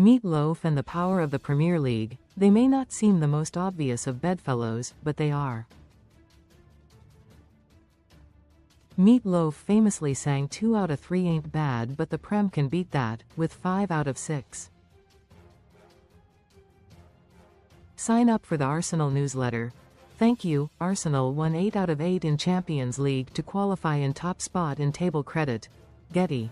Meet Loaf and the power of the Premier League. They may not seem the most obvious of bedfellows, but they are. Meet Loaf famously sang 2 out of 3 ain't bad, but the Prem can beat that, with 5 out of 6. Sign up for the Arsenal newsletter. Thank you. Arsenal won 8 out of 8 in Champions League to qualify in top spot in tableCredit. Getty.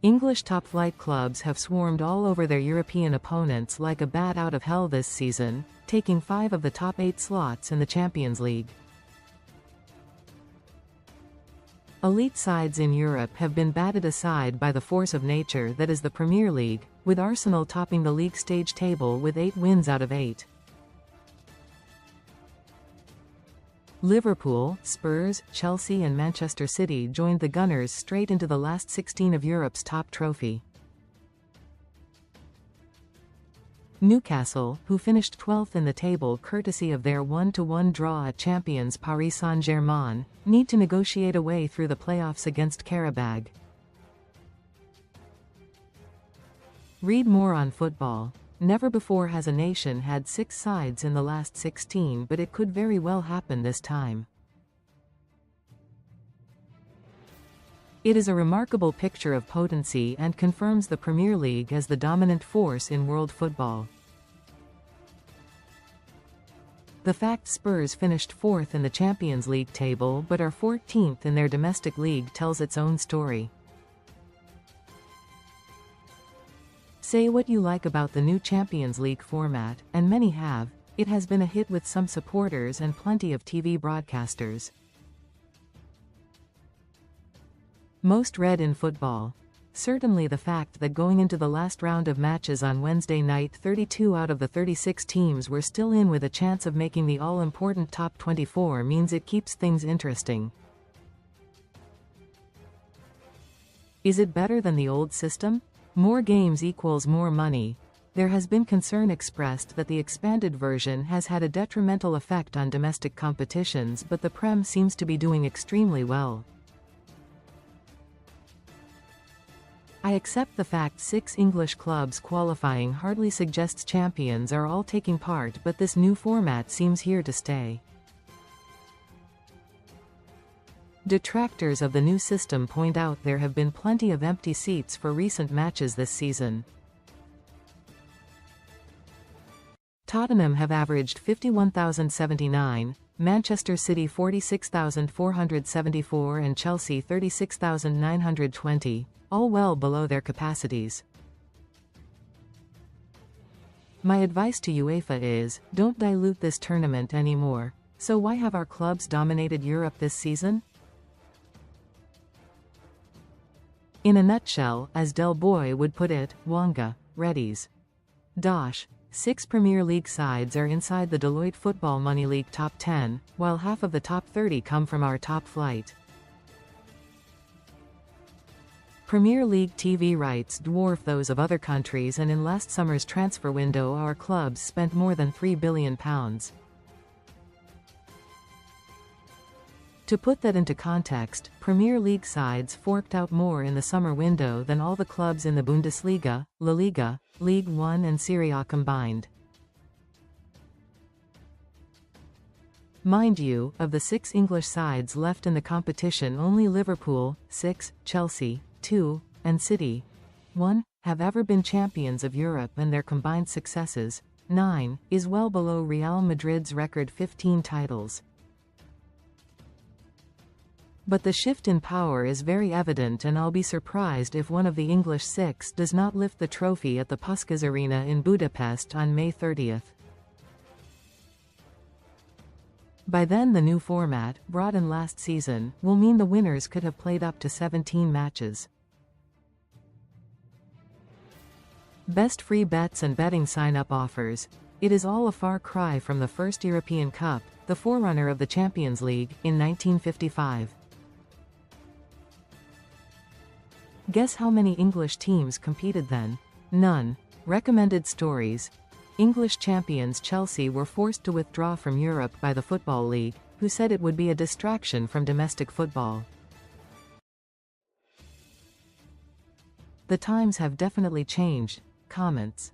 English top-flight clubs have swarmed all over their European opponents like a bat out of hell this season, taking 5 of the top 8 slots in the Champions League. Elite sides in Europe have been batted aside by the force of nature that is the Premier League, with Arsenal topping the league stage table with 8 wins out of 8. Liverpool, Spurs, Chelsea and Manchester City joined the Gunners straight into the last 16 of Europe's top trophy. Newcastle, who finished 12th in the table courtesy of their 1-1 draw at champions Paris Saint-Germain, need to negotiate a way through the playoffs against Karabag. Read more on football. Never before has a nation had 6 sides in the last 16, but it could very well happen this time. It is a remarkable picture of potency and confirms the Premier League as the dominant force in world football. The fact Spurs finished 4th in the Champions League table but are 14th in their domestic league tells its own story. Say what you like about the new Champions League format, and many have, it has been a hit with some supporters and plenty of TV broadcasters. Most read in football. Certainly the fact that going into the last round of matches on Wednesday night 32 out of the 36 teams were still in with a chance of making the all-important top 24 means it keeps things interesting. Is it better than the old system? More games equals more money. There has been concern expressed that the expanded version has had a detrimental effect on domestic competitions, but the Prem seems to be doing extremely well. I accept the fact 6 English clubs qualifying hardly suggests champions are all taking part, but this new format seems here to stay. Detractors of the new system point out there have been plenty of empty seats for recent matches this season. Tottenham have averaged 51,079, Manchester City 46,474 and Chelsea 36,920, all well below their capacities. My advice to UEFA is, don't dilute this tournament anymore. So why have our clubs dominated Europe this season? In a nutshell, as Del Boy would put it, Wonga, Reddies. Dosh. 6 Premier League sides are inside the Deloitte Football Money League top 10, while half of the top 30 come from our top flight. Premier League TV rights dwarf those of other countries, and in last summer's transfer window our clubs spent more than £3 billion. To put that into context, Premier League sides forked out more in the summer window than all the clubs in the Bundesliga, La Liga, Ligue 1 and Serie A combined. Mind you, of the 6 English sides left in the competition, only Liverpool, 6, Chelsea, 2, and City, 1, have ever been champions of Europe, and their combined successes, 9, is well below Real Madrid's record 15 titles. But the shift in power is very evident, and I'll be surprised if one of the English 6 does not lift the trophy at the Puskás Arena in Budapest on May 30th. By then the new format, brought in last season, will mean the winners could have played up to 17 matches. Best free bets and betting sign-up offers. It is all a far cry from the first European Cup, the forerunner of the Champions League, in 1955. Guess how many English teams competed then? None. Recommended stories. English champions Chelsea were forced to withdraw from Europe by the Football League, who said it would be a distraction from domestic football. The times have definitely changed. Comments.